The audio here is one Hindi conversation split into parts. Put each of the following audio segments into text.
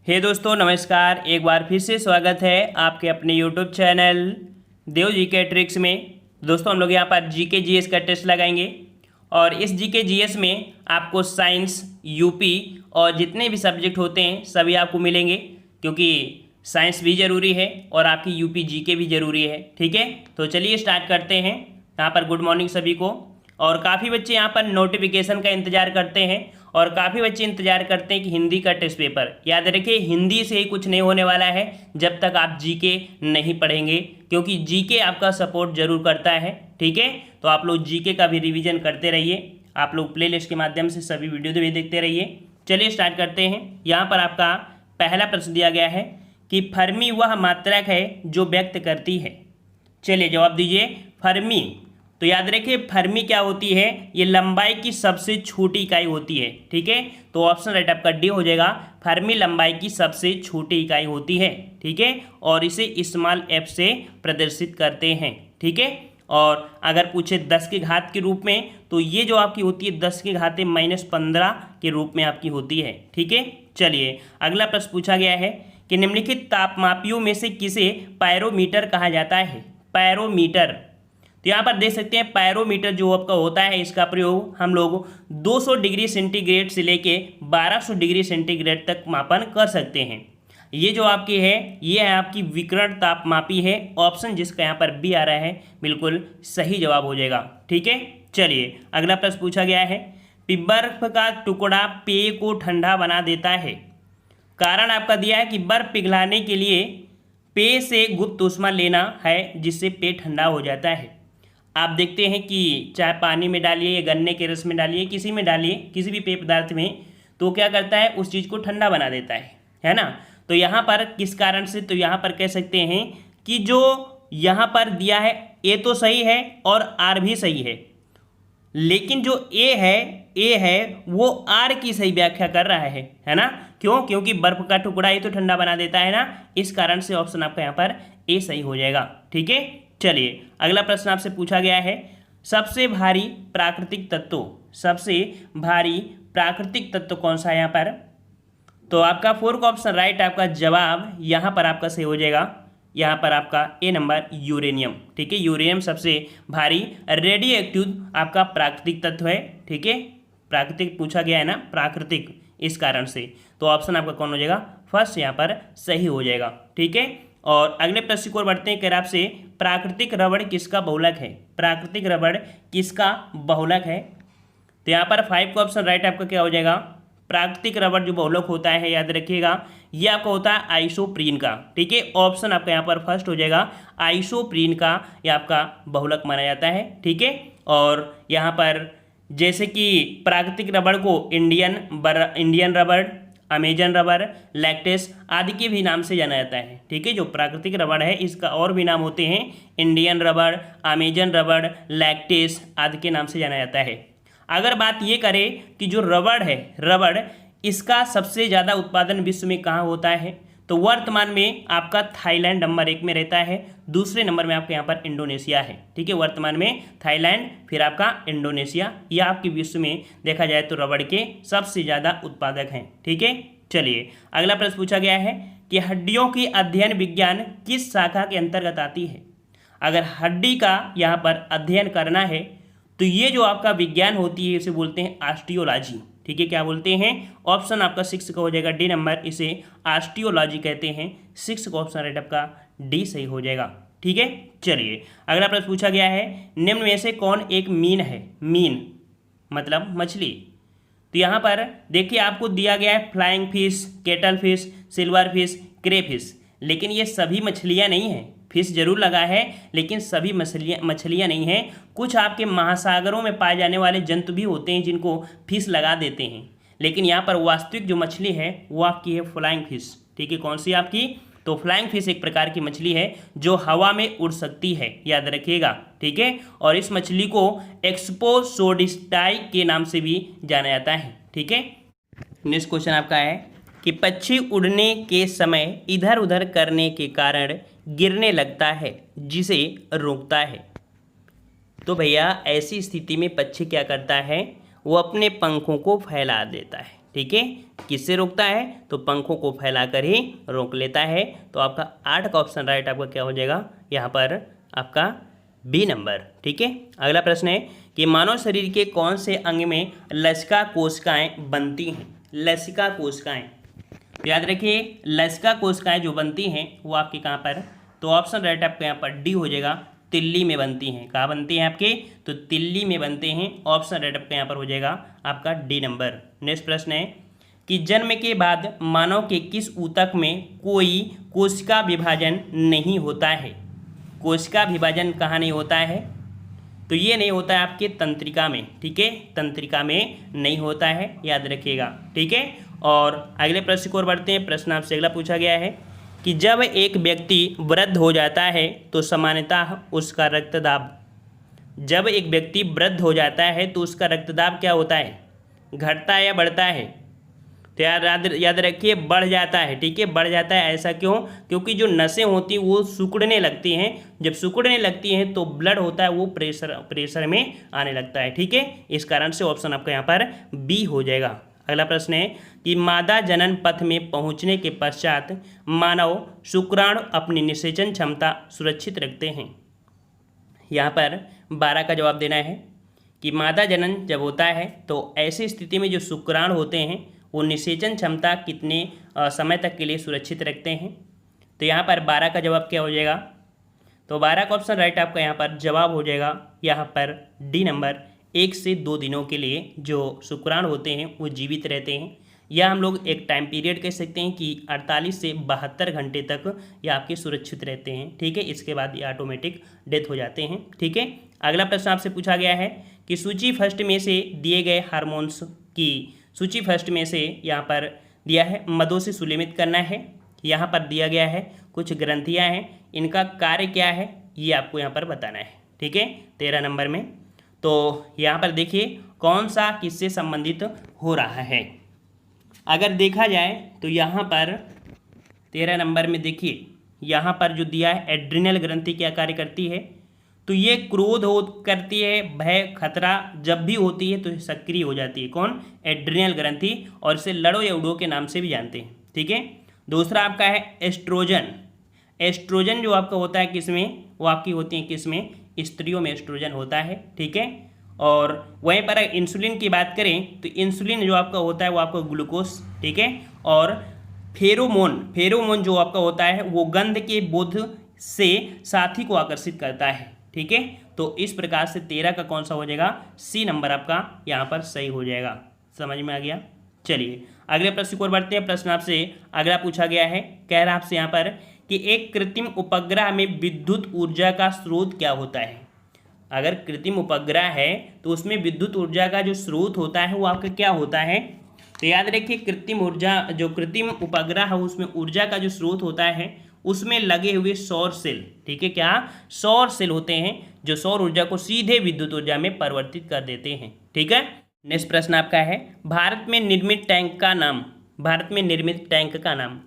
हे दोस्तों नमस्कार, एक बार फिर से स्वागत है आपके अपने यूट्यूब चैनल देव जीके ट्रिक्स में। दोस्तों हम लोग यहाँ पर जीके जीएस का टेस्ट लगाएंगे और इस जीके जीएस में आपको साइंस, यूपी और जितने भी सब्जेक्ट होते हैं सभी आपको मिलेंगे, क्योंकि साइंस भी ज़रूरी है और आपकी यूपी जीके भी ज़रूरी है। ठीक है, तो चलिए स्टार्ट करते हैं। यहाँ पर गुड मॉर्निंग सभी को। और काफ़ी बच्चे यहाँ पर नोटिफिकेशन का इंतज़ार करते हैं और काफ़ी बच्चे इंतजार करते हैं कि हिंदी का टेस्ट पेपर। याद रखिए, हिंदी से ही कुछ नहीं होने वाला है जब तक आप जीके नहीं पढ़ेंगे, क्योंकि जीके आपका सपोर्ट जरूर करता है। ठीक है, तो आप लोग जीके का भी रिवीजन करते रहिए। आप लोग प्लेलिस्ट के माध्यम से सभी वीडियो भी देखते रहिए। चलिए स्टार्ट करते हैं। यहाँ पर आपका पहला प्रश्न दिया गया है कि फर्मी वह मात्रक है जो व्यक्त करती है। चलिए जवाब दीजिए। फर्मी, तो याद रखिए फर्मी क्या होती है, ये लंबाई की सबसे छोटी इकाई होती है। ठीक है, तो ऑप्शन राइट आपका डी हो जाएगा। फर्मी लंबाई की सबसे छोटी इकाई होती है। ठीक है, और इसे स्मॉल एफ से प्रदर्शित करते हैं। ठीक है, और अगर पूछे 10 के घात के रूप में, तो ये जो आपकी होती है 10 के घाते -15 के रूप में आपकी होती है। ठीक है, चलिए अगला प्रश्न पूछा गया है कि निम्नलिखित तापमापियों में से किसे पायरोमीटर कहा जाता है। पायरोमीटर, तो यहाँ पर देख सकते हैं पायरोमीटर जो आपका होता है, इसका प्रयोग हम लोग 200 डिग्री सेंटीग्रेड से लेके 1200 डिग्री सेंटीग्रेड तक मापन कर सकते हैं। ये जो आपकी है ये है आपकी विकिरण तापमापी है। ऑप्शन जिसका यहाँ पर बी आ रहा है बिल्कुल सही जवाब हो जाएगा। ठीक है, चलिए अगला प्रश्न पूछा गया है कि बर्फ का टुकड़ा पेय को ठंडा बना देता है। कारण आपका दिया है कि बर्फ पिघलाने के लिए पेय से गुप्त ऊष्मा लेना है, जिससे पेय ठंडा हो जाता है। आप देखते हैं कि चाहे पानी में डालिए या गन्ने के रस में डालिए, किसी में डालिए, किसी भी पेय पदार्थ में, तो क्या करता है उस चीज़ को ठंडा बना देता है ना। तो यहाँ पर किस कारण से, तो यहाँ पर कह सकते हैं कि जो यहाँ पर दिया है ए तो सही है और आर भी सही है, लेकिन जो ए है वो आर की सही व्याख्या कर रहा है ना। क्यों? क्योंकि बर्फ का टुकड़ा ये तो ठंडा बना देता है ना, इस कारण से ऑप्शन आपका यहाँ पर ए सही हो जाएगा। ठीक है, चलिए अगला प्रश्न आपसे पूछा गया है सबसे भारी प्राकृतिक तत्व। सबसे भारी प्राकृतिक तत्व कौन सा है यहाँ पर, तो आपका 4 का ऑप्शन राइट, आपका जवाब यहाँ पर आपका सही हो जाएगा। यहाँ पर आपका ए नंबर यूरेनियम। ठीक है, यूरेनियम सबसे भारी रेडियो एक्टिव आपका प्राकृतिक तत्व है। ठीक है, प्राकृतिक पूछा गया है ना, प्राकृतिक, इस कारण से तो ऑप्शन आपका कौन हो जाएगा, फर्स्ट यहाँ पर सही हो जाएगा। ठीक है, और अगले प्रश्न की ओर बढ़ते हैं। कह रहा आपसे प्राकृतिक रबड़ किसका बहुलक है। प्राकृतिक रबड़ किसका बहुलक है, तो यहाँ पर 5 का ऑप्शन राइट आपका क्या हो जाएगा। प्राकृतिक रबड़ जो बहुलक होता है, याद रखिएगा ये आपका होता है आइसोप्रीन का। ठीक है, ऑप्शन आपका यहाँ पर फर्स्ट हो जाएगा, आइसोप्रीन का ये आपका बहुलक माना जाता है। ठीक है, और यहाँ पर जैसे कि प्राकृतिक रबड़ को इंडियन रबड़, अमेजन रबर, लैक्टेस आदि के भी नाम से जाना जाता है। ठीक है, जो प्राकृतिक रबड़ है इसका और भी नाम होते हैं, इंडियन रबड़, अमेजन रबड़, लैक्टेस आदि के नाम से जाना जाता है। अगर बात ये करें कि जो रबड़ है, रबड़ इसका सबसे ज़्यादा उत्पादन विश्व में कहाँ होता है, तो वर्तमान में आपका थाईलैंड नंबर 1 में रहता है, दूसरे नंबर में आपके यहाँ पर इंडोनेशिया है। ठीक है, वर्तमान में थाईलैंड, फिर आपका इंडोनेशिया, यह आपके विश्व में देखा जाए तो रबड़ के सबसे ज़्यादा उत्पादक हैं। ठीक है, चलिए अगला प्रश्न पूछा गया है कि हड्डियों की अध्ययन विज्ञान किस शाखा के अंतर्गत आती है। अगर हड्डी का यहाँ पर अध्ययन करना है तो ये जो आपका विज्ञान होती है इसे बोलते हैं ऑस्टियोलॉजी। ठीक है, क्या बोलते हैं, ऑप्शन आपका 6 का हो जाएगा डी नंबर, इसे ऑस्टियोलॉजी कहते हैं। 6 का ऑप्शन राइट आपका डी सही हो जाएगा। ठीक है, चलिए अगला प्रश्न पूछा गया है निम्न में से कौन एक मीन है। मीन मतलब मछली, तो यहाँ पर देखिए आपको दिया गया है flying fish, cuttlefish, silverfish, crayfish, लेकिन ये सभी मछलियाँ नहीं हैं। फिश जरूर लगा है लेकिन सभी मछलियाँ नहीं हैं। कुछ आपके महासागरों में पाए जाने वाले जंतु भी होते हैं जिनको फिश लगा देते हैं, लेकिन यहाँ पर वास्तविक जो मछली है वो आपकी है फ्लाइंग फिश। ठीक है, कौन सी आपकी, तो फ्लाइंग फिश एक प्रकार की मछली है जो हवा में उड़ सकती है, याद रखिएगा। ठीक है, और इस मछली को एक्सपोसोडिस्टाई के नाम से भी जाना जाता है। ठीक है, नेक्स्ट क्वेश्चन आपका है कि पक्षी उड़ने के समय इधर उधर करने के कारण गिरने लगता है, जिसे रोकता है। तो भैया ऐसी स्थिति में पक्षी क्या करता है, वो अपने पंखों को फैला देता है। ठीक है। किससे रोकता है? तो पंखों को फैलाकर ही रोक लेता है। तो आपका 8 का ऑप्शन राइट आपका क्या हो जाएगा यहाँ पर? आपका बी नंबर। ठीक है। अगला प्रश्न है कि मानव शरीर के कौन से अंग में लसिका कोशिकाएं बनती हैं? लसिका कोशिकाएं, तो याद रखिए लसिका कोशिकाएं जो बनती हैं वो आपके कहाँ पर? तो ऑप्शन राइट आपका यहाँ पर डी हो जाएगा, तिल्ली में बनती हैं। कहाँ बनती हैं आपके? तो तिल्ली में बनते हैं। ऑप्शन राइट आपका यहाँ पर हो जाएगा आपका डी नंबर। नेक्स्ट प्रश्न है कि जन्म के बाद मानव के किस ऊतक में कोई कोशिका विभाजन नहीं होता है? कोशिका विभाजन कहाँ नहीं होता है? तो ये नहीं होता है आपके तंत्रिका में। ठीक है, तंत्रिका में नहीं होता है, याद रखिएगा। ठीक है। और अगले प्रश्न की ओर बढ़ते हैं। प्रश्न आपसे अगला पूछा गया है कि जब एक व्यक्ति वृद्ध हो जाता है तो सामान्यतः उसका रक्तदाब, जब एक व्यक्ति वृद्ध हो जाता है तो उसका रक्तदाब क्या होता है? घटता है या बढ़ता है? तो याद रखिए बढ़ जाता है। ठीक है, बढ़ जाता है। ऐसा क्यों? क्योंकि जो नसें होती हैं वो सिकुड़ने लगती हैं। जब सिकुड़ने लगती हैं तो ब्लड होता है वो प्रेशर में आने लगता है। ठीक है, इस कारण से ऑप्शन आपका यहाँ पर बी हो जाएगा। अगला प्रश्न है कि मादा जनन पथ में पहुँचने के पश्चात मानव शुक्राणु अपनी निषेचन क्षमता सुरक्षित रखते हैं। यहाँ पर 12 का जवाब देना है कि मादा जनन जब होता है तो ऐसी स्थिति में जो शुक्राणु होते हैं वो निषेचन क्षमता कितने समय तक के लिए सुरक्षित रखते हैं? तो यहाँ पर 12 का जवाब क्या हो जाएगा? तो 12 का ऑप्शन राइट आपका यहाँ पर जवाब हो जाएगा यहाँ पर डी नंबर, 1 से 2 दिनों के लिए जो शुक्राणु होते हैं वो जीवित रहते हैं। या हम लोग एक टाइम पीरियड कह सकते हैं कि 48 से 72 घंटे तक ये आपके सुरक्षित रहते हैं। ठीक है, इसके बाद ये ऑटोमेटिक डेथ हो जाते हैं। ठीक है। अगला प्रश्न आपसे पूछा गया है कि सूची फर्स्ट में से दिए गए हार्मोन्स की, सूची फर्स्ट में से यहाँ पर दिया है मदों से सुलेमित करना है। यहाँ पर दिया गया है कुछ ग्रंथियाँ हैं, इनका कार्य क्या है ये आपको यहाँ पर बताना है। ठीक है, 13 नंबर में। तो यहाँ पर देखिए कौन सा किससे संबंधित हो रहा है। अगर देखा जाए तो यहाँ पर 13 नंबर में देखिए यहाँ पर जो दिया है एड्रिनल ग्रंथि क्या कार्य करती है? तो ये क्रोध करती है, भय खतरा जब भी होती है तो सक्रिय हो जाती है। कौन? एड्रिनल ग्रंथि, और इसे लड़ो या उड़ो के नाम से भी जानते हैं। ठीक है। दूसरा आपका है एस्ट्रोजन। एस्ट्रोजन जो आपका होता है किसमें? वो आपकी होती है किसमें? स्त्रियों में एस्ट्रोजन होता है। ठीक है। और वहीं पर इंसुलिन की बात करें तो इंसुलिन जो आपका होता है वो आपका ग्लूकोज। ठीक है। और फेरोमोन जो आपका होता है वो गंध के बोध से साथी को आकर्षित करता है। ठीक है। तो इस प्रकार से 13 का कौन सा हो जाएगा? सी नंबर आपका यहाँ पर सही हो जाएगा। समझ में आ गया? चलिए अगले प्रश्न की ओर बढ़ते हैं। प्रश्न आपसे अगला पूछा गया है, कह रहा आपसे यहाँ पर कि एक कृत्रिम उपग्रह में विद्युत ऊर्जा का स्रोत क्या होता है? अगर कृत्रिम उपग्रह है तो उसमें विद्युत ऊर्जा का जो स्रोत होता है वो आपका क्या होता है? तो याद रखिए कृत्रिम उपग्रह है उसमें ऊर्जा का जो स्रोत होता है उसमें लगे हुए सौर सेल। ठीक है, क्या? सौर सेल होते हैं जो सौर ऊर्जा को सीधे विद्युत ऊर्जा में परिवर्तित कर देते हैं। ठीक है। नेक्स्ट प्रश्न आपका है भारत में निर्मित टैंक का नाम। भारत में निर्मित टैंक का नाम।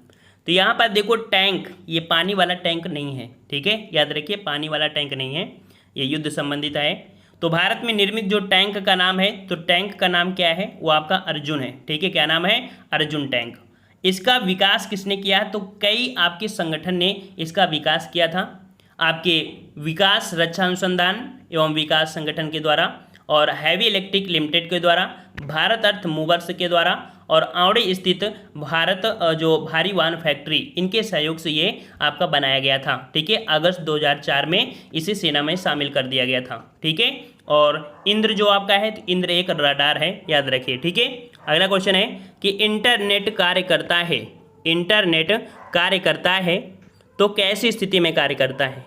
तो यहाँ पर देखो टैंक, ये पानी वाला टैंक नहीं है। ठीक है, याद रखिए पानी वाला टैंक नहीं है, ये युद्ध संबंधित है। तो भारत में निर्मित जो टैंक का नाम है तो टैंक का नाम क्या है? वो आपका अर्जुन है। ठीक है, क्या नाम है? अर्जुन टैंक। इसका विकास किसने किया है? तो कई आपके संगठन ने इसका विकास किया था, आपके विकास रक्षा अनुसंधान एवं विकास संगठन के द्वारा, और हैवी इलेक्ट्रिक लिमिटेड के द्वारा, भारत अर्थ मूवर्स के द्वारा, और औड़ी स्थित भारत जो भारी वाहन फैक्ट्री, इनके सहयोग से ये आपका बनाया गया था। ठीक है, अगस्त 2004 में इसे सेना में शामिल कर दिया गया था। ठीक है। और इंद्र जो आपका है तो इंद्र एक रडार है, याद रखिए। ठीक है। अगला क्वेश्चन है कि इंटरनेट कार्य करता है, इंटरनेट कार्य करता है तो कैसी स्थिति में कार्य करता है?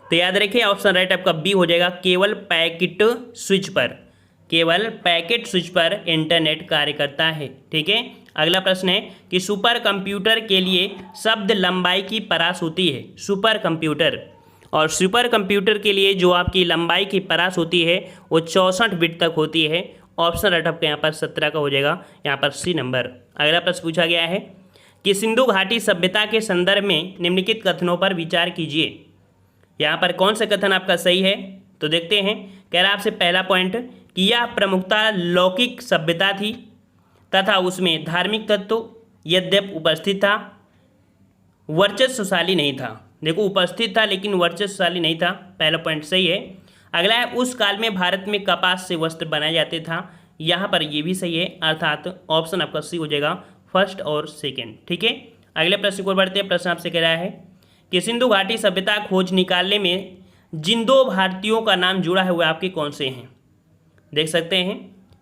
तो याद रखिए ऑप्शन राइट आपका बी हो जाएगा, केवल पैकेट स्विच पर, केवल पैकेट स्विच पर इंटरनेट कार्य करता है। ठीक है। अगला प्रश्न है कि सुपर कंप्यूटर के लिए शब्द लंबाई की परास होती है। सुपर कंप्यूटर, और सुपर कंप्यूटर के लिए जो आपकी लंबाई की परास होती है वो 64 बिट तक होती है। ऑप्शन राइट आपका यहाँ पर 17 का हो जाएगा, यहाँ पर सी नंबर। अगला प्रश्न पूछा गया है कि सिंधु घाटी सभ्यता के संदर्भ में निम्नलिखित कथनों पर विचार कीजिए। यहाँ पर कौन सा कथन आपका सही है? तो देखते हैं। कह रहा आपसे पहला पॉइंट कि यह प्रमुखता लौकिक सभ्यता थी। तथा उसमें धार्मिक तत्व यद्यप उपस्थित था, वर्चस्वशाली नहीं था। देखो उपस्थित था लेकिन वर्चस्वशाली नहीं था, पहला पॉइंट सही है। अगला है उस काल में भारत में कपास से वस्त्र बनाए जाते था, यहाँ पर ये भी सही है, अर्थात ऑप्शन आपका सी हो जाएगा, फर्स्ट और सेकेंड। ठीक है, अगले प्रश्न को बढ़ते हैं। प्रश्न आपसे कह रहा है कि सिंधु घाटी सभ्यता खोज निकालने में जिन दो भारतीयों का नाम जुड़ा है वह आपके कौन से हैं। देख सकते हैं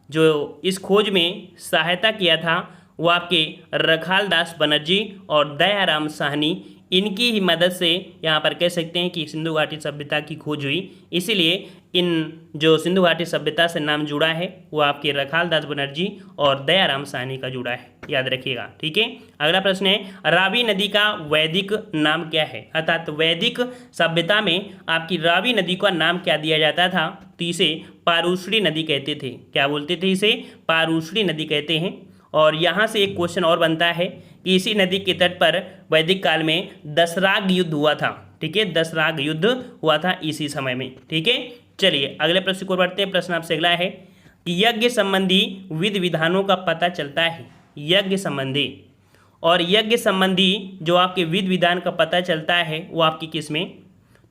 जो इस खोज में सहायता किया था वो आपके रखाल दास बनर्जी और दयाराम साहनी, इनकी ही मदद से यहाँ पर कह सकते हैं कि सिंधु घाटी सभ्यता की खोज हुई। इसीलिए इन जो सिंधु घाटी सभ्यता से नाम जुड़ा है वो आपके रखाल दास बनर्जी और दयाराम साहनी का जुड़ा है, याद रखिएगा। ठीक है, अगला प्रश्न है रावी नदी का वैदिक नाम क्या है, अर्थात वैदिक सभ्यता में आपकी रावी नदी का नाम क्या दिया जाता था, तो इसे पारूषणी नदी कहते थे। क्या बोलते थे, इसे पारूषणी नदी कहते हैं। और यहाँ से एक क्वेश्चन और बनता है कि इसी नदी के तट पर वैदिक काल में दशराग युद्ध हुआ था। ठीक है, दशराग युद्ध हुआ था इसी समय में। ठीक है, चलिए अगले प्रश्न को बढ़ते हैं। प्रश्न आपसे अगला है कि यज्ञ संबंधी विधि विधानों का पता चलता है, यज्ञ संबंधी और यज्ञ संबंधी जो आपके विधि विधान का पता चलता है वो आपकी किस में,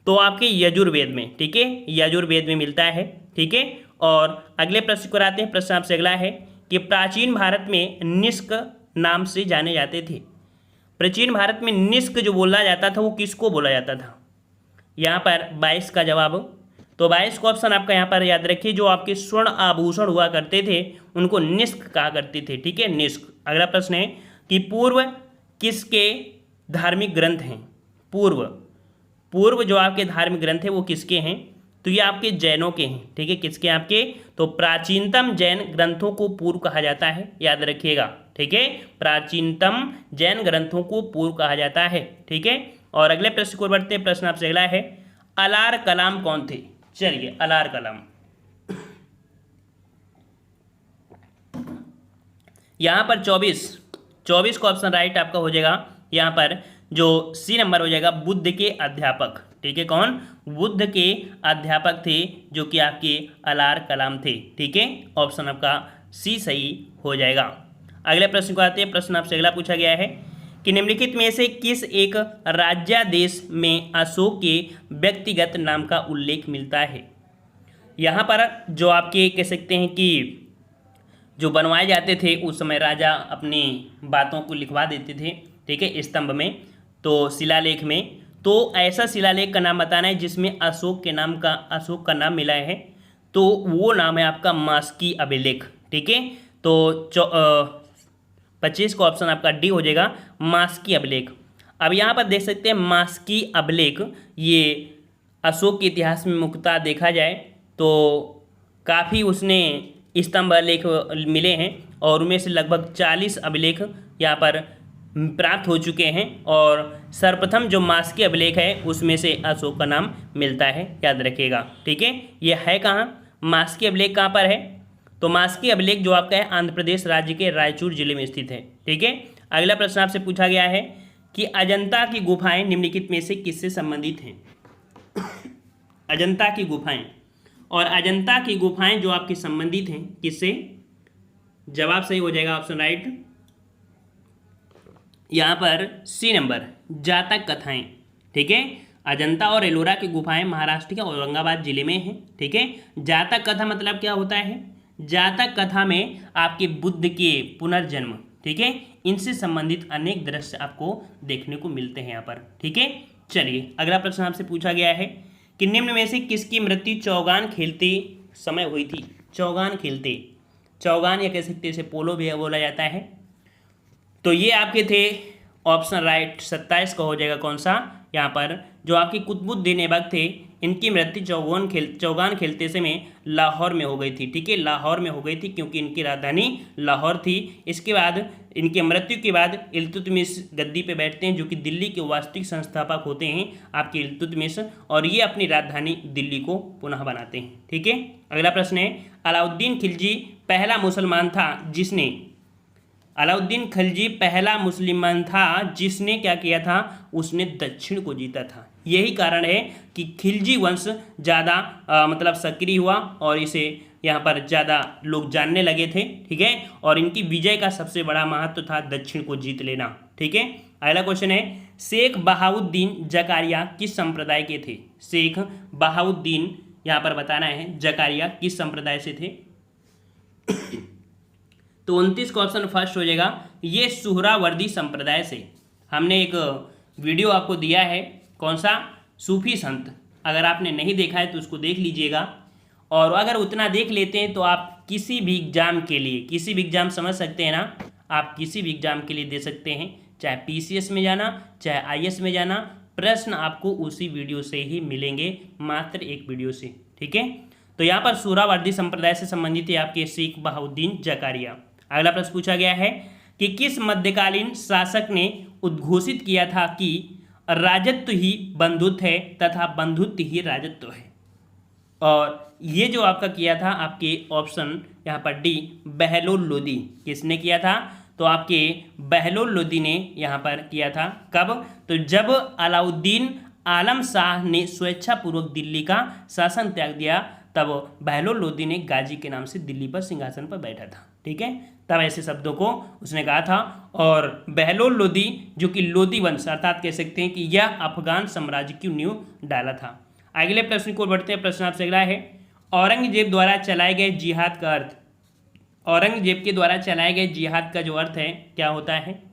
तो आपके यजुर्वेद में। ठीक है, यजुर्वेद में मिलता है। ठीक है, और अगले प्रश्न को आते हैं। प्रश्न आपसे अगला है कि प्राचीन भारत में निष्क नाम से जाने जाते थे। प्राचीन भारत में निष्क जो बोला जाता था वो किसको बोला जाता था, यहाँ पर 22 का जवाब, तो 22 का ऑप्शन आपका यहाँ पर याद रखिए, जो आपके स्वर्ण आभूषण हुआ करते थे उनको निष्क कहा करते थे। ठीक है, निष्क। अगला प्रश्न है कि पूर्व किसके धार्मिक ग्रंथ हैं, पूर्व जो आपके धार्मिक ग्रंथ है वो किसके हैं, तो ये आपके जैनों के हैं। ठीक है, किसके आपके, तो प्राचीनतम जैन ग्रंथों को पूर्व कहा जाता है, याद रखिएगा। ठीक है, प्राचीनतम जैन ग्रंथों को पूर्व कहा जाता है। ठीक है, और अगले प्रश्न को बढ़ते हैं। प्रश्न आपसे अगला है अलार कलाम कौन थे। चलिए अलार कलाम, यहाँ पर 24 का ऑप्शन राइट आपका हो जाएगा। यहाँ पर जो सी नंबर हो जाएगा बुद्ध के अध्यापक। ठीक है, कौन, बुद्ध के अध्यापक थे जो कि आपके अलार कलाम थे। ठीक है, ऑप्शन आपका सी सही हो जाएगा। अगले प्रश्न को आते हैं। प्रश्न आपसे अगला पूछा गया है कि निम्नलिखित में से किस एक राज्यादेश में अशोक के व्यक्तिगत नाम का उल्लेख मिलता है। यहाँ पर जो आपके कह सकते हैं कि जो बनवाए जाते थे उस समय राजा अपनी बातों को लिखवा देते थे। ठीक है, स्तंभ में, तो शिलालेख में, तो ऐसा शिलालेख का नाम बताना है जिसमें अशोक का नाम मिला है, तो वो नाम है आपका मास्की अभिलेख। ठीक है, तो 25 का ऑप्शन आपका डी हो जाएगा, मास्की अभिलेख। अब यहाँ पर देख सकते हैं मास्की अभिलेख, ये अशोक के इतिहास में मुख्यतः देखा जाए तो काफ़ी उसने स्तंभ लेख मिले हैं और उनमें से लगभग 40 अभिलेख यहाँ पर प्राप्त हो चुके हैं, और सर्वप्रथम जो मास्की अभिलेख है उसमें से अशोक का नाम मिलता है, याद रखिएगा। ठीक है, ये है कहाँ, मास्की अभिलेख कहाँ पर है, तो मास्की अभिलेख जो आपका है आंध्र प्रदेश राज्य के रायचूर जिले में स्थित है। ठीक है, अगला प्रश्न आपसे पूछा गया है कि अजंता की गुफाएं निम्नलिखित में से किससे संबंधित हैं। अजंता की गुफाएं, और अजंता की गुफाएं जो आपकी संबंधित हैं किससे, जवाब सही हो जाएगा, ऑप्शन राइट, यहाँ पर सी नंबर, जातक कथाएं। ठीक है, अजंता और एलोरा की गुफाएं महाराष्ट्र के औरंगाबाद जिले में हैं। ठीक है, जातक कथा मतलब क्या होता है, जातक कथा में आपके बुद्ध के पुनर्जन्म, ठीक है, इनसे संबंधित अनेक दृश्य आपको देखने को मिलते हैं यहाँ पर। ठीक है, चलिए अगला प्रश्न आपसे पूछा गया है कि निम्न में से किसकी मृत्यु चौगान खेलते समय हुई थी। चौगान खेलते, चौगान या कह सकते इसे पोलो भी बोला जाता है, तो ये आपके थे ऑप्शन राइट 27 का हो जाएगा कौन सा, यहाँ पर जो आपके कुतुबुद्दीन ऐबक थे इनकी मृत्यु चौगान खेलते समय लाहौर में हो गई थी। ठीक है, लाहौर में हो गई थी क्योंकि इनकी राजधानी लाहौर थी। इसके बाद इनके मृत्यु के बाद इल्तुतमिश गद्दी पे बैठते हैं जो कि दिल्ली के वास्तविक संस्थापक होते हैं आपके इल्तुतमिश, और ये अपनी राजधानी दिल्ली को पुनः बनाते हैं। ठीक है, अगला प्रश्न है अलाउद्दीन खिलजी पहला मुसलमान था जिसने, अलाउद्दीन खिलजी पहला मुसलमान था जिसने क्या किया था, उसने दक्षिण को जीता था। यही कारण है कि खिलजी वंश ज़्यादा मतलब सक्रिय हुआ और इसे यहाँ पर ज़्यादा लोग जानने लगे थे, ठीक है। और इनकी विजय का सबसे बड़ा महत्व था दक्षिण को जीत लेना, ठीक है। अगला क्वेश्चन है, शेख बहाउद्दीन जकारिया किस संप्रदाय के थे? शेख बहाउद्दीन यहाँ पर बताना है जकारिया किस संप्रदाय से थे। तो 29 का ऑप्शन फर्स्ट हो जाएगा, ये सुहरावर्दी संप्रदाय से। हमने एक वीडियो आपको दिया है, कौन सा, सूफी संत। अगर आपने नहीं देखा है तो उसको देख लीजिएगा। और अगर उतना देख लेते हैं तो आप किसी भी एग्जाम के लिए, किसी भी एग्जाम समझ सकते हैं ना, आप किसी भी एग्जाम के लिए दे सकते हैं, चाहे पीसीएस में जाना, चाहे आईएएस में जाना, प्रश्न आपको उसी वीडियो से ही मिलेंगे, मात्र एक वीडियो से, ठीक है। तो यहाँ पर सुहरावर्दी संप्रदाय से संबंधित है आपके शेख बहाउद्दीन जकारिया। अगला प्रश्न पूछा गया है कि किस मध्यकालीन शासक ने उद्घोषित किया था कि राजत्व ही बंधुत्व है तथा बंधुत्व ही राजत्व है? और ये जो आपका किया था आपके ऑप्शन यहाँ पर डी, बहलोल लोदी। किसने किया था? तो आपके बहलोल लोदी ने यहाँ पर किया था। कब? तो जब अलाउद्दीन आलम शाह ने स्वेच्छापूर्वक दिल्ली का शासन त्याग दिया, तब बहलोल लोदी ने गाजी के नाम से दिल्ली पर सिंहासन पर बैठा था, ठीक है। तब ऐसे शब्दों को उसने कहा था। और बहलोल लोदी जो कि लोदी वंश अर्थात कह सकते हैं कि यह अफगान साम्राज्य की नींव डाला था। अगले प्रश्न को बढ़ते हैं। प्रश्न आपसे अगला है, औरंगजेब द्वारा चलाए गए जिहाद का अर्थ। औरंगजेब के द्वारा चलाए गए जिहाद का जो अर्थ है क्या होता है?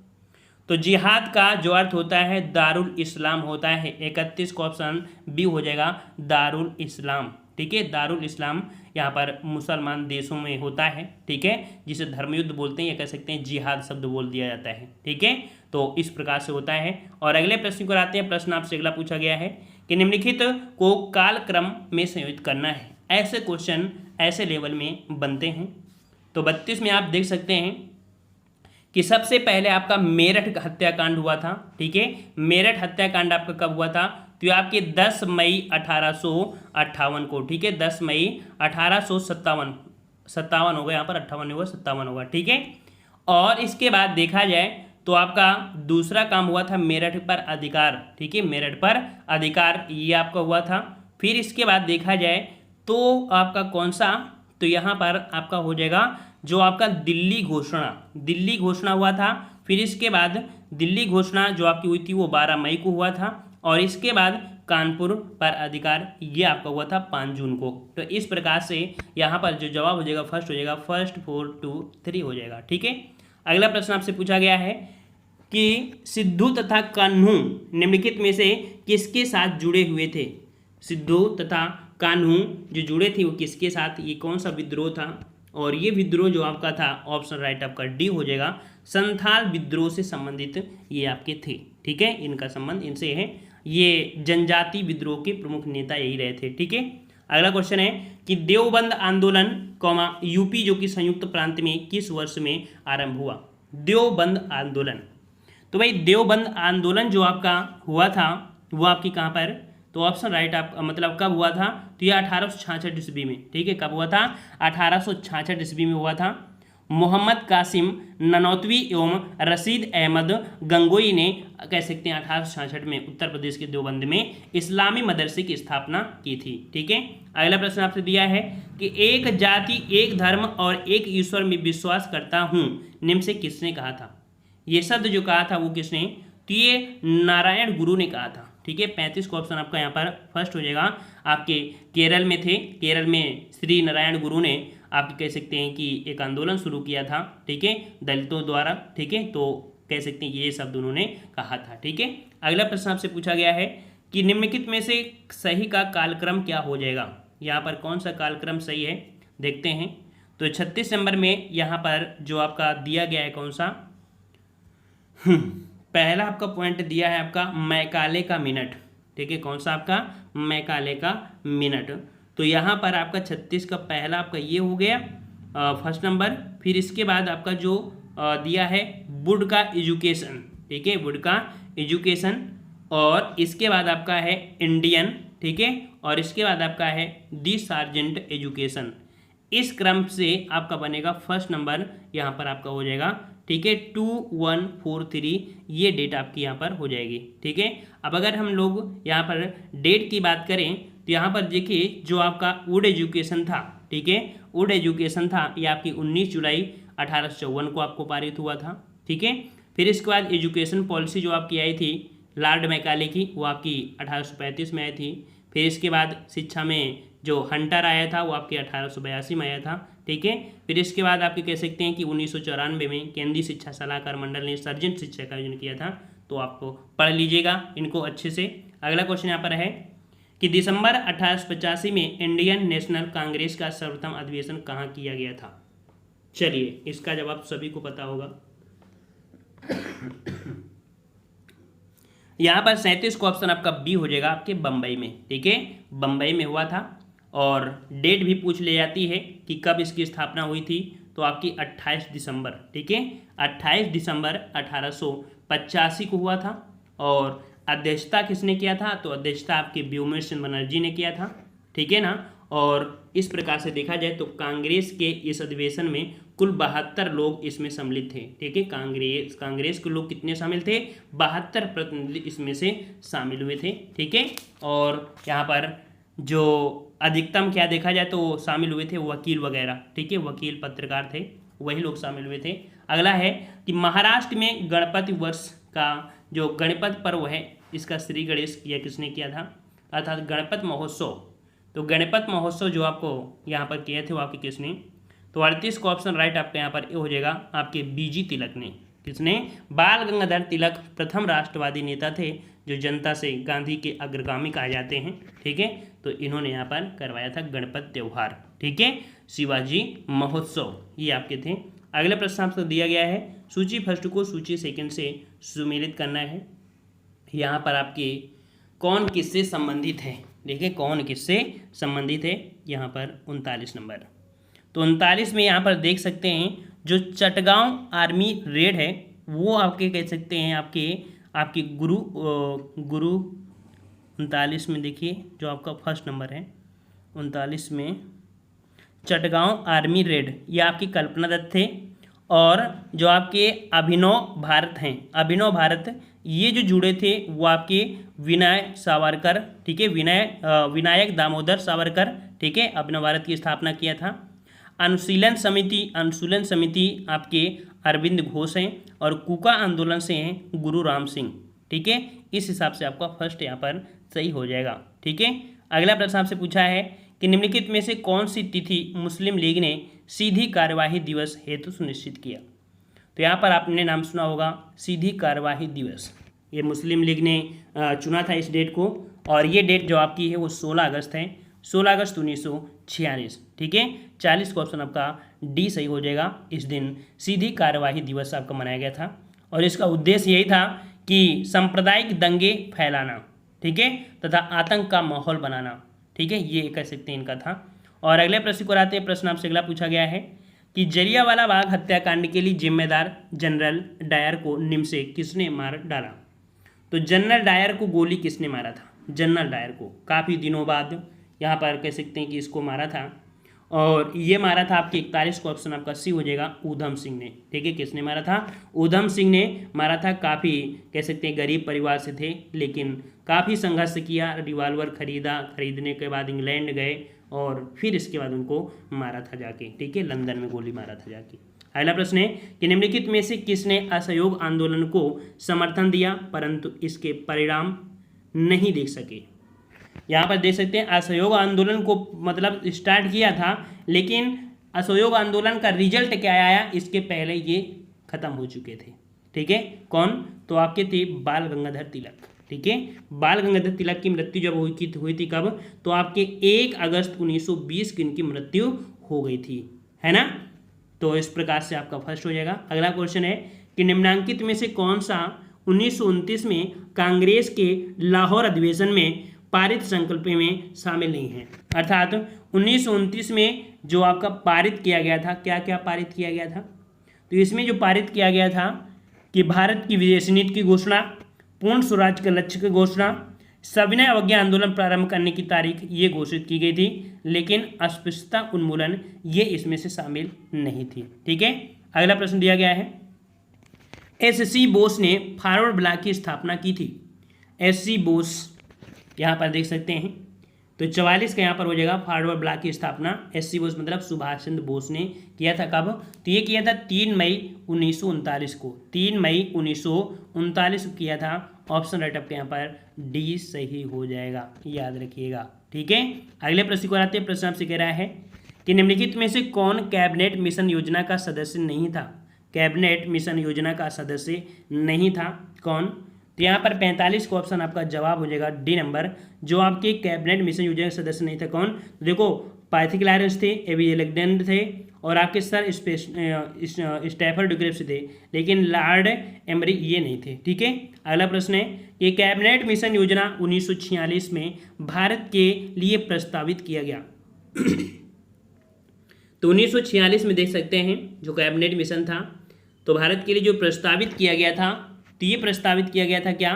तो जिहाद का जो अर्थ होता है दारुल इस्लाम होता है। 31 का ऑप्शन बी हो जाएगा, दारुल इस्लाम, ठीक है। दारुल इस्लाम यहाँ पर मुसलमान देशों में होता है, ठीक है, जिसे धर्मयुद्ध बोलते हैं या कह सकते हैं जिहाद शब्द बोल दिया जाता है, ठीक है। तो इस प्रकार से होता है। और अगले प्रश्न को आते हैं। प्रश्न आपसे अगला पूछा गया है कि निम्नलिखित को कालक्रम में संयोजित करना है। ऐसे क्वेश्चन ऐसे लेवल में बनते हैं। तो 32 में आप देख सकते हैं कि सबसे पहले आपका मेरठ हत्याकांड हुआ था, ठीक है। मेरठ हत्याकांड आपका कब हुआ था? तो ये आपके 10 मई 1858 को, ठीक है। 10 मई 1857 होगा, यहाँ पर 58 होगा, 57 होगा, ठीक है। और इसके बाद देखा जाए तो आपका दूसरा काम हुआ था मेरठ पर अधिकार, ठीक है। मेरठ पर अधिकार ये आपका हुआ था। फिर इसके बाद देखा जाए तो आपका कौन सा, तो यहाँ पर आपका हो जाएगा जो आपका दिल्ली घोषणा हुआ था। फिर इसके बाद दिल्ली घोषणा जो आपकी हुई थी वो 12 मई को हुआ था। और इसके बाद कानपुर पर अधिकार ये आपका हुआ था 5 जून को। तो इस प्रकार से यहाँ पर जो जवाब हो जाएगा फर्स्ट हो जाएगा, फर्स्ट 4 2 3 हो जाएगा, ठीक है। अगला प्रश्न आपसे पूछा गया है कि सिद्धू तथा कान्हू निम्नलिखित में से किसके साथ जुड़े हुए थे? सिद्धू तथा कान्हू जो जुड़े थे वो किसके साथ, ये कौन सा विद्रोह था? और ये विद्रोह जो आपका था ऑप्शन राइट आपका डी हो जाएगा, संथाल विद्रोह से संबंधित ये आपके थे, ठीक है। इनका संबंध इनसे है। ये जनजाति विद्रोह के प्रमुख नेता यही रहे थे, ठीक है। अगला क्वेश्चन है कि देवबंद आंदोलन यूपी जो कि संयुक्त प्रांत में किस वर्ष में आरंभ हुआ? देवबंद आंदोलन, तो भाई देवबंद आंदोलन जो आपका हुआ था वो आपकी कहाँ पर, तो ऑप्शन राइट आप मतलब कब हुआ था? तो यह 1866 ईस्वी में, ठीक है। कब हुआ था? 1866 ईस्वी में हुआ था। मोहम्मद कासिम ननौतवी एवं रशीद अहमद गंगोई ने कह सकते हैं 1866 में उत्तर प्रदेश के देवबंद में इस्लामी मदरसे की स्थापना की थी, ठीक है। अगला प्रश्न आपसे दिया है कि एक जाति एक धर्म और एक ईश्वर में विश्वास करता हूँ निम्न से किसने कहा था? ये शब्द जो कहा था वो किसने? तो ये नारायण गुरु ने कहा था, ठीक है। 35 का ऑप्शन आपका यहाँ पर फर्स्ट हो जाएगा। आपके केरल में थे, केरल में श्री नारायण गुरु ने आप कह सकते हैं कि एक आंदोलन शुरू किया था, ठीक है, दलितों द्वारा, ठीक है। तो कह सकते हैं कि ये शब्द उन्होंने कहा था, ठीक है। अगला प्रश्न आपसे पूछा गया है कि निम्नलिखित में से सही का कालक्रम क्या हो जाएगा? यहाँ पर कौन सा कालक्रम सही है देखते हैं। तो 36 नंबर में यहाँ पर जो आपका दिया गया है कौन सा, पहला आपका पॉइंट दिया है आपका मैकाले का मिनट, ठीक है। कौन सा आपका? मैकाले का मिनट। तो यहाँ पर आपका 36 का पहला आपका ये हो गया फर्स्ट नंबर। फिर इसके बाद आपका जो दिया है वुड का एजुकेशन, ठीक है, वुड का एजुकेशन। और इसके बाद आपका है इंडियन, ठीक है। और इसके बाद आपका है दी सार्जेंट एजुकेशन। इस क्रम से आपका बनेगा फर्स्ट नंबर यहाँ पर आपका हो जाएगा, ठीक है, 2143 ये डेट आपकी यहाँ पर हो जाएगी, ठीक है। अब अगर हम लोग यहाँ पर डेट की बात करें तो यहाँ पर देखिए जो आपका वुड एजुकेशन था ठीक है। वुड एजुकेशन था, ये आपकी 19 जुलाई 1854 को आपको पारित हुआ था, ठीक है। फिर इसके बाद एजुकेशन पॉलिसी जो आपकी आई थी लॉर्ड मैकाले की, वो आपकी 1835 में आई थी। फिर इसके बाद शिक्षा में जो हंटर आया था वो आपके 1882 में आया था, ठीक है। फिर इसके बाद आपके कह सकते हैं कि 1994 में केंद्रीय शिक्षा सलाहकार मंडल ने सर्जन शिक्षा का आयोजन किया था। तो आपको पढ़ लीजिएगा इनको अच्छे से। अगला क्वेश्चन यहाँ पर है कि दिसंबर 1885 में इंडियन नेशनल कांग्रेस का सर्वप्रथम अधिवेशन कहाँ किया गया था। चलिए इसका जवाब सभी को पता होगा। यहाँ पर 37 को ऑप्शन आपका बी हो जाएगा, आपके बम्बई में, ठीक है। बम्बई में हुआ था और डेट भी पूछ ले जाती है कि कब इसकी स्थापना हुई थी, तो आपकी 28 दिसंबर, ठीक है, 28 दिसंबर 1885 को हुआ था। और अध्यक्षता किसने किया था, तो अध्यक्षता आपके व्योमेश्वर बनर्जी ने किया था, ठीक है ना। और इस प्रकार से देखा जाए तो कांग्रेस के इस अधिवेशन में कुल 72 लोग इसमें सम्मिलित थे, ठीक है। कांग्रेस के लोग कितने शामिल थे, 72 प्रतिनिधि इसमें से शामिल हुए थे, ठीक है। और यहाँ पर जो अधिकतम क्या देखा जाए तो शामिल हुए थे वकील वगैरह, ठीक है, वकील पत्रकार थे, वही लोग शामिल हुए थे। अगला है कि महाराष्ट्र में गणपति वर्ष का जो गणपति पर्व है इसका श्री गणेश किया किसने किया था, अर्थात गणपति महोत्सव। तो गणपति महोत्सव जो आपको यहाँ पर किए थे वो आपके किसने, तो 38 का ऑप्शन राइट आपके यहाँ पर ये हो जाएगा, आपके बीजी तिलक ने। किसने, बाल गंगाधर तिलक प्रथम राष्ट्रवादी नेता थे जो जनता से गांधी के अग्रगामी कहा जाते हैं, ठीक है। तो इन्होंने यहाँ पर करवाया था गणपति त्यौहार, ठीक है, शिवाजी महोत्सव, ये आपके थे। अगला प्रश्न आपको दिया गया है, सूची फर्स्ट को सूची सेकंड से सुमेलित करना है। यहाँ पर आपके कौन किससे संबंधित है, देखिए कौन किससे संबंधित है, यहाँ पर 39 नंबर। तो 39 में यहाँ पर देख सकते हैं जो चटगांव आर्मी रेड है वो आपके कह सकते हैं आपके गुरु 39 में देखिए जो आपका फर्स्ट नंबर है 39 में चटगांव आर्मी रेड, ये आपकी कल्पना दत्त थे। और जो आपके अभिनव भारत हैं, अभिनव भारत ये जो जुड़े थे वो आपके विनायक सावरकर, ठीक है, विनायक दामोदर सावरकर, ठीक है, अभिनव भारत की स्थापना किया था। अनुशीलन समिति आपके अरविंद घोष हैं और कूका आंदोलन से हैं गुरु राम सिंह, ठीक है। इस हिसाब से आपका फर्स्ट यहाँ पर सही हो जाएगा, ठीक है। अगला प्रश्न आपसे पूछा है कि निम्नलिखित में से कौन सी तिथि मुस्लिम लीग ने सीधी कार्यवाही दिवस हेतु सुनिश्चित किया। तो यहाँ पर आपने नाम सुना होगा सीधी कार्यवाही दिवस, ये मुस्लिम लीग ने चुना था इस डेट को। और ये डेट जो आपकी है वो 16 अगस्त है, 16 अगस्त 1946, ठीक है। 40 का ऑप्शन आपका डी सही हो जाएगा। इस दिन सीधी कार्यवाही दिवस आपका मनाया गया था और इसका उद्देश्य यही था कि सांप्रदायिक दंगे फैलाना, ठीक है, तथा आतंक का माहौल बनाना, ठीक है, ये कह सकते हैं इनका था। और अगले प्रश्न को आते हैं, प्रश्न आपसे अगला पूछा गया है कि जलियांवाला बाग हत्याकांड के लिए जिम्मेदार जनरल डायर को निम्न से किसने मार डाला। तो जनरल डायर को गोली किसने मारा था, जनरल डायर को काफ़ी दिनों बाद यहाँ पर कह सकते हैं कि इसको मारा था। और ये मारा था आपके 41 को ऑप्शन आपका सी हो जाएगा ऊधम सिंह ने, ठीक है। किसने मारा था, ऊधम सिंह ने मारा था। काफ़ी कह सकते हैं गरीब परिवार से थे लेकिन काफ़ी संघर्ष किया, रिवॉल्वर खरीदने के बाद इंग्लैंड गए और फिर इसके बाद उनको मारा था जाके, ठीक है, लंदन में गोली मारा था जाके। अगला प्रश्न है कि निम्नलिखित में से किसने असहयोग आंदोलन को समर्थन दिया परंतु इसके परिणाम नहीं देख सके। यहाँ पर देख सकते हैं असहयोग आंदोलन को मतलब स्टार्ट किया था लेकिन असहयोग आंदोलन का रिजल्ट क्या आया इसके पहले ये खत्म हो चुके थे, ठीक है। कौन, तो आपके थे बाल गंगाधर तिलक, ठीक है। बाल गंगाधर तिलक की मृत्यु जब हुई थी कब, तो आपके 1 अगस्त 1920 की इनकी मृत्यु हो गई थी, है ना। तो इस प्रकार से आपका फर्स्ट हो जाएगा। अगला क्वेश्चन है कि निम्नांकित में से कौन सा 1929 में कांग्रेस के लाहौर अधिवेशन में पारित संकल्प में शामिल नहीं है। अर्थात 1929 में जो आपका पारित किया गया था, क्या क्या पारित किया गया था, तो इसमें जो पारित किया गया था कि भारत की विदेशी नीति की घोषणा, पूर्ण स्वराज के लक्ष्य की घोषणा, सविनय अवज्ञा आंदोलन प्रारंभ करने की तारीख ये घोषित की गई थी लेकिन अस्पृश्यता उन्मूलन ये इसमें से शामिल नहीं थी, ठीक है। अगला प्रश्न दिया गया है, एस.सी. बोस ने फॉरवर्ड ब्लॉक की स्थापना की थी। एस.सी. बोस यहाँ पर देख सकते हैं, तो 44 का यहाँ पर हो जाएगा फॉरवर्ड ब्लॉक की स्थापना SC बोस मतलब सुभाष चंद्र बोस ने किया था। कब? तो ये किया था 3 मई 1939 को, 3 मई 1939 को किया था। ऑप्शन राइट आपके यहाँ पर डी सही हो जाएगा, याद रखिएगा। ठीक है, अगले प्रश्न को आते हैं। प्रश्न आपसे कह रहा है कि निम्नलिखित में से कौन कैबिनेट मिशन योजना का सदस्य नहीं था? कैबिनेट मिशन योजना का सदस्य नहीं था कौन? तो यहाँ पर 45 का ऑप्शन आपका जवाब हो जाएगा डी नंबर। जो आपके कैबिनेट मिशन योजना के सदस्य नहीं था कौन? तो देखो पाइथिक लॉरेंस थे, एबी अलेक्जेंडर थे और आपके सर स्टैफर्ड डुक्रेप्स थे, लेकिन लॉर्ड एमरी ये नहीं थे। ठीक है, अगला प्रश्न है कि कैबिनेट मिशन योजना 1946 में भारत के लिए प्रस्तावित किया गया। तो 1946 में देख सकते हैं जो कैबिनेट मिशन था, तो भारत के लिए जो प्रस्तावित किया गया था, तो ये प्रस्तावित किया गया था क्या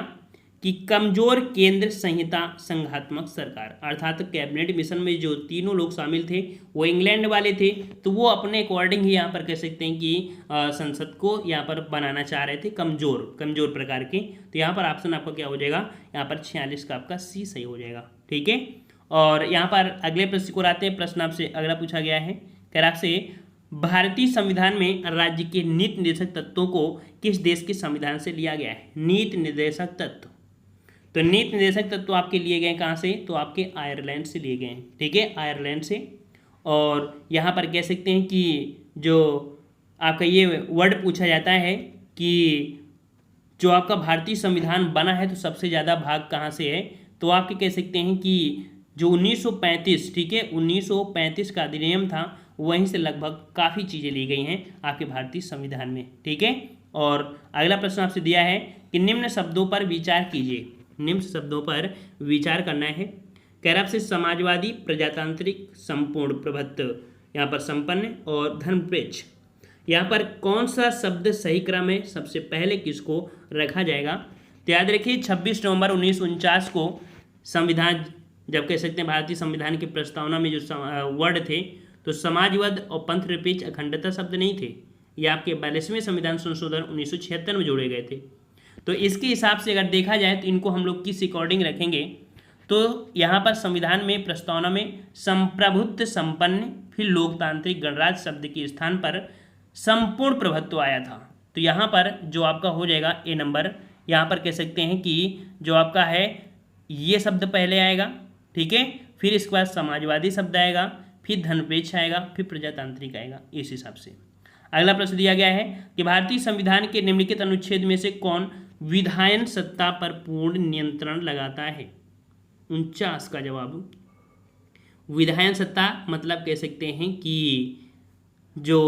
कि कमजोर केंद्र संहिता संघात्मक सरकार। अर्थात कैबिनेट मिशन में जो तीनों लोग शामिल थे वो इंग्लैंड वाले थे, तो वो अपने अकॉर्डिंग ही यहाँ पर कह सकते हैं कि संसद को यहाँ पर बनाना चाह रहे थे कमजोर प्रकार के। तो यहाँ पर ऑप्शन आपका क्या हो जाएगा? यहाँ पर 46 का आपका सी सही हो जाएगा। ठीक है, और यहाँ पर अगले प्रश्न को आते हैं। प्रश्न आपसे अगला पूछा गया है, कह रहा आपसे भारतीय संविधान में राज्य के नीति निर्देशक तत्वों को किस देश के संविधान से लिया गया है? नीति निर्देशक तत्व, तो नीति निर्देशक तत्व आपके लिए गए कहाँ से? तो आपके आयरलैंड से लिए गए हैं। ठीक है, आयरलैंड से। और यहाँ पर कह सकते हैं कि जो आपका ये वर्ड पूछा जाता है कि जो आपका भारतीय संविधान बना है तो सबसे ज़्यादा भाग कहाँ से है? तो आपके कह सकते हैं कि जो 1935, ठीक है, 1935 का अधिनियम था, वहीं से लगभग काफ़ी चीज़ें ली गई हैं आपके भारतीय संविधान में। ठीक है, और अगला प्रश्न आपसे दिया है कि निम्न शब्दों पर विचार कीजिए। निम्न शब्दों पर विचार करना है। कह रहा आपसे समाजवादी, प्रजातांत्रिक, संपूर्ण प्रभुत्व, यहाँ पर संपन्न और धर्मनिरपेक्ष, यहाँ पर कौन सा शब्द सही क्रम है? सबसे पहले किसको रखा जाएगा? तो याद रखिए 26 नवंबर 1949 को संविधान, जब कह सकते हैं भारतीय संविधान की प्रस्तावना में जो वर्ड थे, तो समाजवाद और पंथ निरपेक्ष अखंडता शब्द नहीं थे। ये आपके 42वें संविधान संशोधन 1976 में जोड़े गए थे। तो इसके हिसाब से अगर देखा जाए तो इनको हम लोग किस अकॉर्डिंग रखेंगे? तो यहाँ पर संविधान में प्रस्तावना में संप्रभुत्व, संपन्न, फिर लोकतांत्रिक, गणराज्य शब्द के स्थान पर संपूर्ण प्रभुत्व आया था। तो यहाँ पर जो आपका हो जाएगा ए नंबर। यहाँ पर कह सकते हैं कि जो आपका है ये शब्द पहले आएगा, ठीक है, फिर इसके बाद समाजवादी शब्द आएगा, फिर धर्मनिरपेक्ष आएगा, फिर प्रजातांत्रिक आएगा, इस हिसाब से। अगला प्रश्न दिया गया है कि भारतीय संविधान के निम्नलिखित अनुच्छेद में से कौन विधायन सत्ता पर पूर्ण नियंत्रण लगाता है? 49 का जवाब। विधायन सत्ता मतलब कह सकते हैं कि जो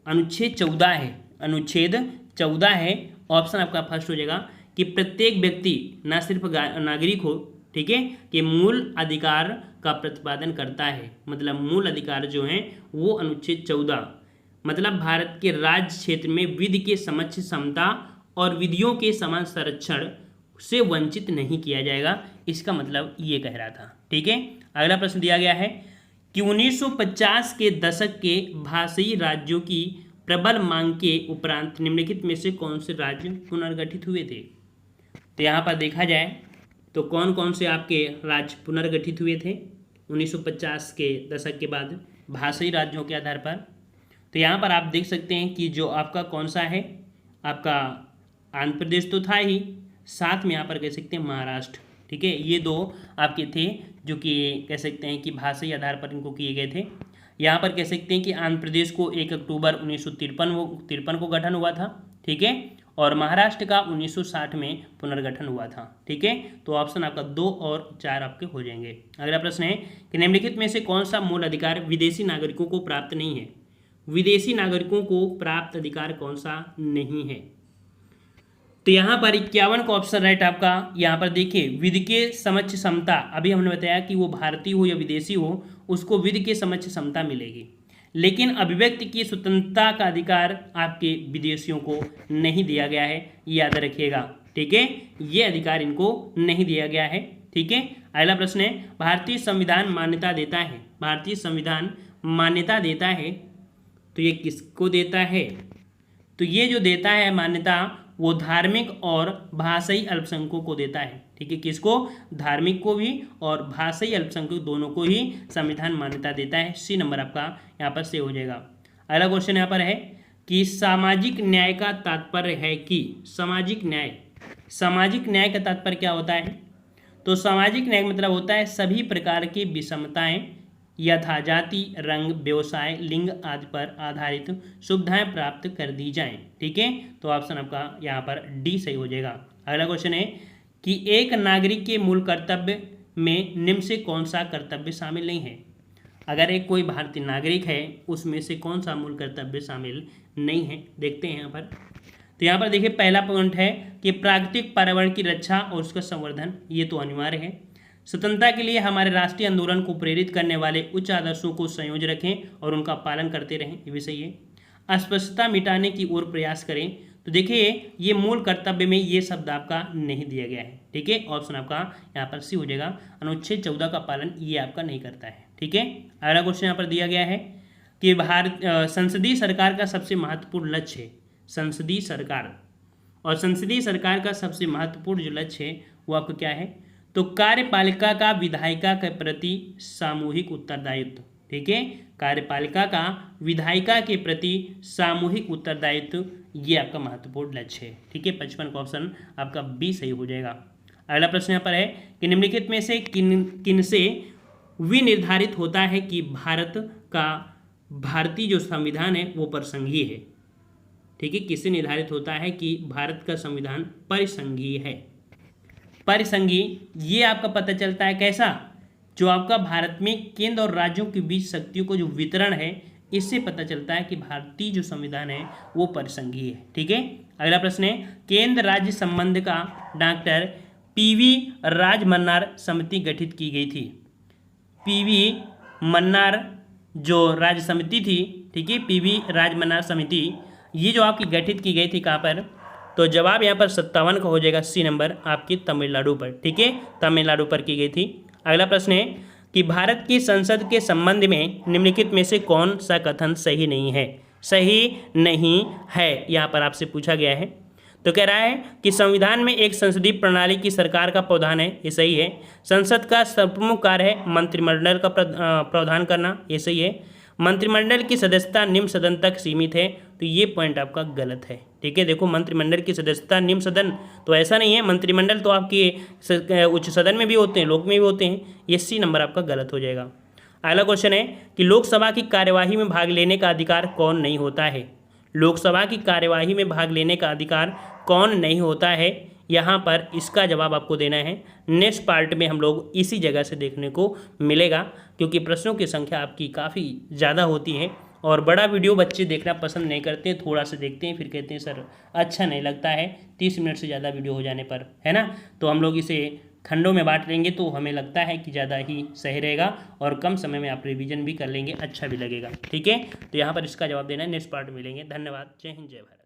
अनुच्छेद 14 है, अनुच्छेद 14 है, ऑप्शन आपका फर्स्ट हो जाएगा कि प्रत्येक व्यक्ति न सिर्फ नागरिक हो, ठीक है, कि मूल अधिकार का प्रतिपादन करता है। मतलब मूल अधिकार जो हैं वो अनुच्छेद 14 मतलब भारत के राज्य क्षेत्र में विधि के समक्ष समता और विधियों के समान संरक्षण से वंचित नहीं किया जाएगा, इसका मतलब ये कह रहा था। ठीक है, अगला प्रश्न दिया गया है कि 1950 के दशक के भाषाई राज्यों की प्रबल मांग के उपरांत निम्नलिखित में से कौन से राज्य पुनर्गठित हुए थे? तो यहाँ पर देखा जाए तो कौन कौन से आपके राज्य पुनर्गठित हुए थे 1950 के दशक के बाद भाषाई राज्यों के आधार पर? तो यहाँ पर आप देख सकते हैं कि जो आपका कौन सा है, आपका आंध्र प्रदेश तो था ही, साथ में यहाँ पर कह सकते हैं महाराष्ट्र। ठीक है, ये दो आपके थे जो कि कह सकते हैं कि भाषाई आधार पर इनको किए गए थे। यहाँ पर कह सकते हैं कि आंध्र प्रदेश को 1 अक्टूबर 1953 को गठन हुआ था, ठीक है, और महाराष्ट्र का 1960 में पुनर्गठन हुआ था। ठीक है, तो ऑप्शन आपका 2 और 4 आपके हो जाएंगे। अगला प्रश्न है कि निम्नलिखित में से कौन सा मूल अधिकार विदेशी नागरिकों को प्राप्त नहीं है? विदेशी नागरिकों को प्राप्त अधिकार कौन सा नहीं है? तो यहाँ पर 51 का ऑप्शन राइट आपका। यहाँ पर देखिए विधि के समक्ष समता, अभी हमने बताया कि वो भारतीय हो या विदेशी हो उसको विधि के समक्ष समता मिलेगी, लेकिन अभिव्यक्ति की स्वतंत्रता का अधिकार आपके विदेशियों को नहीं दिया गया है, याद रखिएगा। ठीक है, ये अधिकार इनको नहीं दिया गया है। ठीक है, अगला प्रश्न है भारतीय संविधान मान्यता देता है, भारतीय संविधान मान्यता देता है तो ये किसको देता है? तो ये जो देता है मान्यता वो धार्मिक और भाषाई अल्पसंख्यकों को देता है। ठीक है, किसको? धार्मिक को भी और भाषाई अल्पसंख्यक दोनों को ही संविधान मान्यता देता है। सी नंबर आपका यहाँ पर से हो जाएगा। अगला क्वेश्चन यहाँ पर है कि सामाजिक न्याय का तात्पर्य है कि सामाजिक न्याय का तात्पर्य क्या होता है? तो सामाजिक न्याय मतलब होता है सभी प्रकार की विषमताएं यथा जाति, रंग, व्यवसाय, लिंग आदि पर आधारित सुविधाएं प्राप्त कर दी जाएं। ठीक है, तो ऑप्शन आपका यहाँ पर डी सही हो जाएगा। अगला क्वेश्चन है कि एक नागरिक के मूल कर्तव्य में निम्न से कौन सा कर्तव्य शामिल नहीं है? अगर एक कोई भारतीय नागरिक है उसमें से कौन सा मूल कर्तव्य शामिल नहीं है? देखते हैं यहाँ पर। तो यहाँ पर देखिए पहला पॉइंट है कि प्राकृतिक पर्यावरण की रक्षा और उसका संवर्धन, ये तो अनिवार्य है। स्वतंत्रता के लिए हमारे राष्ट्रीय आंदोलन को प्रेरित करने वाले उच्च आदर्शों को संयोज रखें और उनका पालन करते रहें, ये भी सही है। अस्पृश्यता मिटाने की ओर प्रयास करें, तो देखिए ये मूल कर्तव्य में ये शब्द आपका नहीं दिया गया है। ठीक है, ऑप्शन आपका यहाँ पर सी हो जाएगा। अनुच्छेद 14 का पालन ये आपका नहीं करता है। ठीक है, अगला क्वेश्चन यहाँ पर दिया गया है कि संसदीय सरकार का सबसे महत्वपूर्ण लक्ष्य है। संसदीय सरकार का सबसे महत्वपूर्ण जो लक्ष्य है वो आपका क्या है? तो कार्यपालिका का विधायिका के प्रति सामूहिक उत्तरदायित्व। ठीक है, कार्यपालिका का विधायिका के प्रति सामूहिक उत्तरदायित्व, ये आपका महत्वपूर्ण लक्ष्य है। ठीक है, 55 का ऑप्शन आपका बी सही हो जाएगा। अगला प्रश्न यहाँ पर है कि निम्नलिखित में से किन से विनिर्धारित होता है कि भारतीय जो संविधान है वो परिसंघीय है? ठीक है, किससे निर्धारित होता है कि भारत का संविधान परिसंघीय है? परिसंघीय ये आपका पता चलता है कैसा? जो आपका भारत में केंद्र और राज्यों के बीच शक्तियों को जो वितरण है, इससे पता चलता है कि भारतीय जो संविधान है वो परिसंघीय है। ठीक है, अगला प्रश्न है केंद्र राज्य संबंध का डॉक्टर पीवी राजमन्नार समिति गठित की गई थी। पीवी मन्नार जो राज्य समिति थी, ठीक है, पीवी राजमन्नार समिति ये जो आपकी गठित की गई थी कहाँ पर? तो जवाब यहाँ पर 57 का हो जाएगा। सी नंबर आपकी तमिलनाडु पर। ठीक है, तमिलनाडु पर की गई थी। अगला प्रश्न है कि भारत की संसद के संबंध में निम्नलिखित में से कौन सा कथन सही नहीं है? सही नहीं है यहाँ पर आपसे पूछा गया है। तो कह रहा है कि संविधान में एक संसदीय प्रणाली की सरकार का प्रावधान है, ये सही है। संसद का सर्वप्रमुख कार्य है मंत्रिमंडल का प्रावधान करना, ये सही है। मंत्रिमंडल की सदस्यता निम्न सदन तक सीमित है, तो ये पॉइंट आपका गलत है। ठीक है, देखो मंत्रिमंडल की सदस्यता निम्न सदन, तो ऐसा नहीं है। मंत्रिमंडल तो आपके उच्च सदन में भी होते हैं, लोक में भी होते हैं। ये सी नंबर आपका गलत हो जाएगा। अगला क्वेश्चन है कि लोकसभा की कार्यवाही में भाग लेने का अधिकार कौन नहीं होता है? लोकसभा की कार्यवाही में भाग लेने का अधिकार कौन नहीं होता है? यहाँ पर इसका जवाब आपको देना है। नेक्स्ट पार्ट में हम लोग इसी जगह से देखने को मिलेगा, क्योंकि प्रश्नों की संख्या आपकी काफ़ी ज़्यादा होती है और बड़ा वीडियो बच्चे देखना पसंद नहीं करते, थोड़ा सा देखते हैं फिर कहते हैं सर अच्छा नहीं लगता है 30 मिनट से ज़्यादा वीडियो हो जाने पर, है ना। तो हम लोग इसे खंडों में बांट लेंगे तो हमें लगता है कि ज़्यादा ही सही रहेगा और कम समय में आप रिवीजन भी कर लेंगे, अच्छा भी लगेगा। ठीक है, तो यहाँ पर इसका जवाब देना है। नेक्स्ट पार्ट मिलेंगे। धन्यवाद। जय हिंद, जय भारत।